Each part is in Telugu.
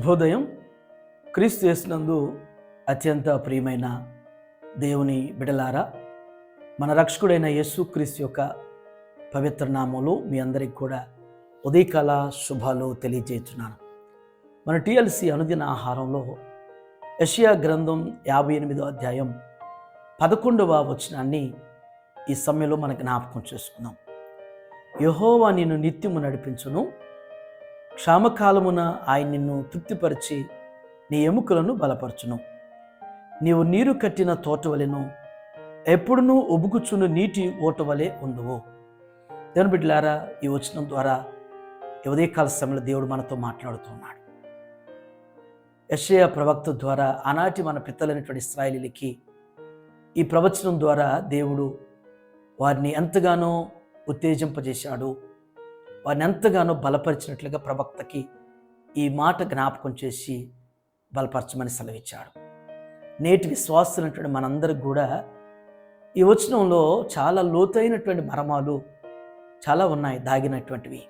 శుభోదయం. క్రీస్తు యేసునందు అత్యంత ప్రియమైన దేవుని బిడలారా, మన రక్షకుడైన యేసు క్రీస్తు యొక్క పవిత్ర నామములో మీ అందరికి కూడా ఉదయకాల శుభాలు తెలియజేస్తున్నాను. మన టిఎల్సి అనుదిన ఆహారంలో యెషయా గ్రంథం 58వ అధ్యాయం 11వ వచనాన్ని ఈ సమయంలో మన జ్ఞాపకం చేసుకుందాం. యెహోవా నిన్ను నిత్యము నడిపించును, క్షామకాలమున ఆయన నిన్ను తృప్తిపరిచి నీ ఎముకలను బలపరచును. నీవు నీరు కట్టిన తోటవలెను, ఎప్పుడునూ ఉబుకుచును నీటి ఓటవలే ఉందువు. దేవుని బిడ్డలారా, ఈ వచనం ద్వారా ఉదయకాల సమయంలో దేవుడు మనతో మాట్లాడుతున్నాడు. యెషయా ప్రవక్త ద్వారా ఆనాటి మన పితలైనటువంటి ఇశ్రాయేలీయులకి ఈ ప్రవచనం ద్వారా దేవుడు వారిని ఎంతగానో ఉత్తేజింపజేశాడు, వారిని ఎంతగానో బలపరిచినట్లుగా ప్రవక్తకి ఈ మాట జ్ఞాపకం చేసి బలపరచమని సెలవిచ్చాడు. నేటి విశ్వాసులైనటువంటి మనందరికి కూడా ఈ వచనంలో చాలా లోతైనటువంటి మర్మాలు చాలా ఉన్నాయి దాగినటువంటివి.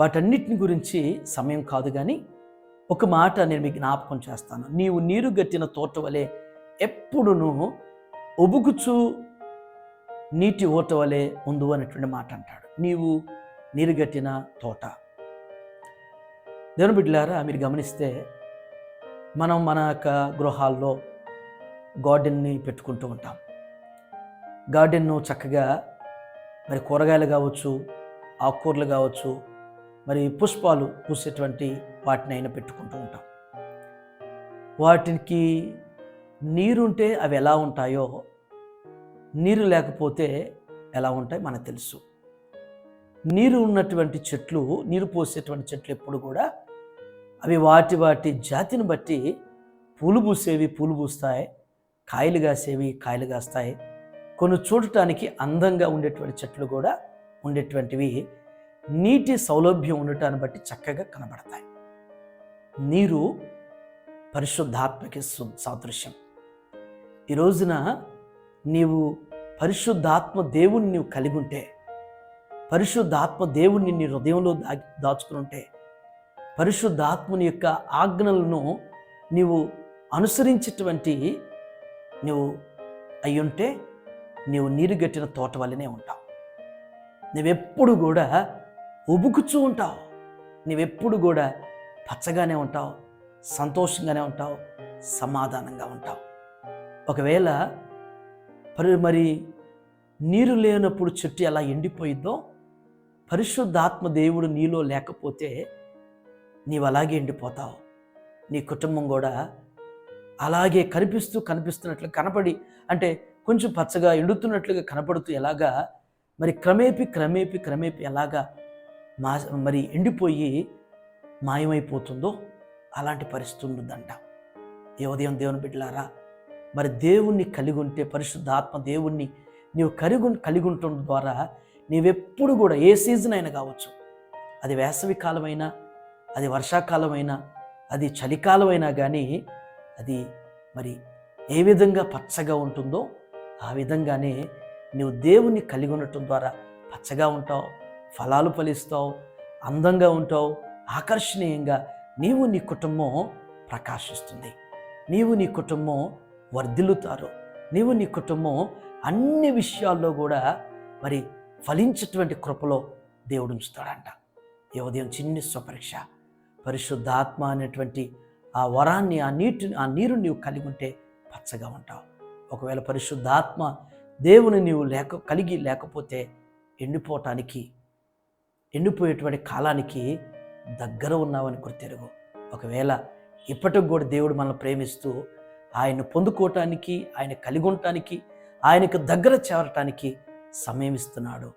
వాటన్నిటిని గురించి సమయం కాదు, కానీ ఒక మాట నేను మీకు జ్ఞాపకం చేస్తాను. నీవు నీరు గట్టిన తోట వలె ఎప్పుడునూ ఒబుకుచు నీటి ఓట వలె ఉండు అనేటువంటి మాట అంటాడు. నీవు నీరుగట్టిన తోట. దేవుని బిడ్డలారా, మీరు గమనిస్తే మనం మన యొక్క గృహాల్లో గార్డెన్ని పెట్టుకుంటూ ఉంటాం. గార్డెన్ను చక్కగా మరి కూరగాయలు కావచ్చు, ఆకుకూరలు కావచ్చు, మరి పుష్పాలు పూసేటువంటి వాటిని అయినా పెట్టుకుంటూ ఉంటాం. వాటికి నీరుంటే అవి ఎలా ఉంటాయో, నీరు లేకపోతే ఎలా ఉంటాయి మనకు తెలుసు. నీరు ఉన్నటువంటి చెట్లు, నీరు పోసేటువంటి చెట్లు ఎప్పుడు కూడా అవి వాటి జాతిని బట్టి పూలు పూసేవి పూలు పూస్తాయి, కాయలు కాసేవి కాయలు కాస్తాయి. కొన్ని చూడటానికి అందంగా ఉండేటువంటి చెట్లు కూడా ఉండేటువంటివి నీటి సౌలభ్యం ఉండటాన్ని బట్టి చక్కగా కనబడతాయి. నీరు పరిశుద్ధాత్మకి సాదృశ్యం. ఈ రోజున నీవు పరిశుద్ధాత్మ దేవుని నీవు కలిగి ఉంటే, పరిశుద్ధాత్మ దేవుని నీ హృదయంలో దాచుకుని ఉంటే, పరిశుద్ధాత్మని యొక్క ఆజ్ఞలను నీవు అనుసరించేటువంటి నువ్వు అయ్యుంటే నీవు నీరుగట్టిన తోట వల్లనే ఉంటావు. నువ్వెప్పుడు కూడా ఉబుకుచూ ఉంటావు, నువ్వెప్పుడు కూడా పచ్చగానే ఉంటావు, సంతోషంగానే ఉంటావు, సమాధానంగా ఉంటావు. ఒకవేళ మరి నీరు లేనప్పుడు చెట్టు ఎలా ఎండిపోయిద్దో, పరిశుద్ధాత్మ దేవుడు నీలో లేకపోతే నీవు అలాగే ఎండిపోతావు. నీ కుటుంబం కూడా అలాగే కనిపిస్తున్నట్లు కనపడి, అంటే కొంచెం పచ్చగా ఎండుతున్నట్లుగా కనపడుతూ ఎలాగా మరి క్రమేపీ ఎలాగా మరి ఎండిపోయి మాయమైపోతుందో అలాంటి పరిస్థితి ఉంటుందంట. ఏ ఉదయం దేవుని బిడ్డలారా, మరి దేవుణ్ణి కలిగి ఉంటే, పరిశుద్ధాత్మ దేవుణ్ణి నీవు కలిగి ఉండటం ద్వారా నీవెప్పుడు కూడా ఏ సీజన్ అయినా కావచ్చు, అది వేసవి కాలమైనా, అది వర్షాకాలమైనా, అది చలికాలమైనా కానీ అది మరి ఏ విధంగా పచ్చగా ఉంటుందో ఆ విధంగానే నీవు దేవుణ్ణి కలిగి ఉండటం ద్వారా పచ్చగా ఉంటావు, ఫలాలు ఫలిస్తావు, అందంగా ఉంటావు, ఆకర్షణీయంగా నీవు నీ కుటుంబం ప్రకాశిస్తుంది, నీవు నీ కుటుంబం వర్ధిల్లుతారు, నీవు నీ కుటుంబం అన్ని విషయాల్లో కూడా మరి ఫలించేటువంటి కృపలో దేవుడు ఉంచుతాడంట. ఈ ఉదయం చిన్ని స్వపరీక్ష. పరిశుద్ధాత్మ అనేటువంటి ఆ వరాన్ని, ఆ నీరు నీవు కలిగి ఉంటే పచ్చగా ఉంటావు. ఒకవేళ పరిశుద్ధాత్మ దేవుని నీవు కలిగి లేకపోతే ఎండిపోయేటువంటి కాలానికి దగ్గర ఉన్నావని గుర్తెరుగు. ఒకవేళ ఇప్పటికి కూడా దేవుడు మనల్ని ప్రేమిస్తూ ఆయన్ని పొందుకోవటానికి, ఆయన కలిగి ఉండటానికి, ఆయనకు దగ్గర చేరటానికి సమయం ఇస్తున్నాడు,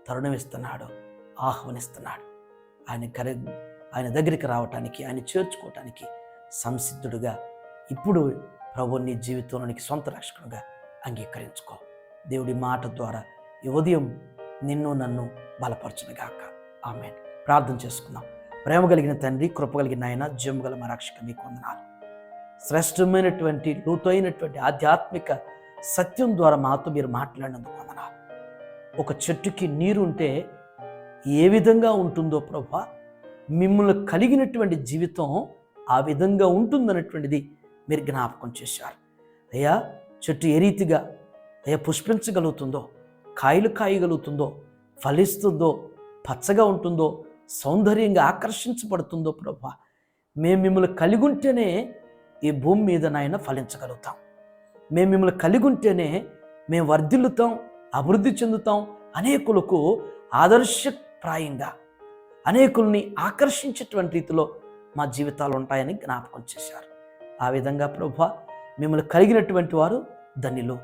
తరుణం ఇస్తున్నాడు, ఆహ్వానిస్తున్నాడు. ఆయన దగ్గరికి రావటానికి, ఆయన చేర్చుకోవటానికి సంసిద్ధుడుగా ఇప్పుడు ప్రభు నీ జీవితంలోనికి సొంత రక్షకుడుగా అంగీకరించుకో. దేవుడి మాట ద్వారా ఈ ఉదయం నిన్ను నన్ను బలపరచునుగాక. ఆమేన్. ప్రార్థన చేసుకుందాం. ప్రేమ కలిగిన తండ్రి, కృప కలిగిన ఆయన, జీవము గల మా రక్షక, మీకు వందనాలు. శ్రేష్టమైనటువంటి లోతైనటువంటి ఆధ్యాత్మిక సత్యం ద్వారా మాతో మీరు మాట్లాడినందుకు వందనాలు. ఒక చెట్టుకి నీరు ఉంటే ఏ విధంగా ఉంటుందో ప్రభువా, మిమ్మల్ని కలిగినటువంటి జీవితం ఆ విధంగా ఉంటుందన్నటువంటిది మీరు జ్ఞాపకం చేశారు. అయ్యా, చెట్టు ఏ రీతిగా అయ్యా పుష్పించగలుగుతుందో, కాయలు కాయగలుగుతుందో, ఫలిస్తుందో, పచ్చగా ఉంటుందో, సౌందర్యంగా ఆకర్షించబడుతుందో ప్రభా, మేము మిమ్మల్ని కలిగి ఉంటేనే ఈ భూమి మీద నాయన ఫలించగలుగుతాం. మేము మిమ్మల్ని కలిగి ఉంటేనే మేము వర్ధిల్లుతాం, అభివృద్ధి చెందుతాం, అనేకులకు ఆదర్శప్రాయంగా అనేకుల్ని ఆకర్షించేటువంటి రీతిలో మా జీవితాలు ఉంటాయని జ్ఞాపకం చేశారు. ఆ విధంగా ప్రభువా, మిమ్మల్ని కలిగినటువంటి వారు ధన్యులు.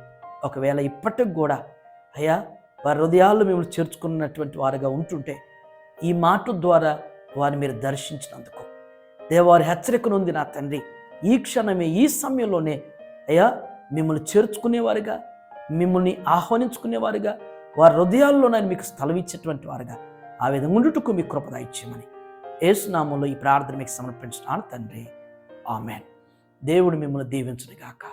ఒకవేళ ఇప్పటికి కూడా అయ్యా వారి హృదయాల్లో మిమ్మల్ని చేర్చుకున్నటువంటి వారుగా ఉంటుంటే ఈ మాట ద్వారా వారిని మీరు దర్శించినందుకు దేవారి హెచ్చరిక నుండి నా తండ్రి, ఈ క్షణమే ఈ సమయంలోనే అయ్యా మిమ్మల్ని చేర్చుకునేవారుగా, మిమ్మల్ని ఆహ్వానించుకునేవారుగా, వారి హృదయాల్లో నేను మీకు స్థలం ఇచ్చేటువంటి వారుగా ఆ విధంగా ఉండుటకు మీ కృప దయచేయమని యేసు నామములో ఈ ప్రార్థన మీకు సమర్పించున్నాను తండ్రి. ఆమేన్. దేవుడు మిమ్మల్ని దీవించును గాక.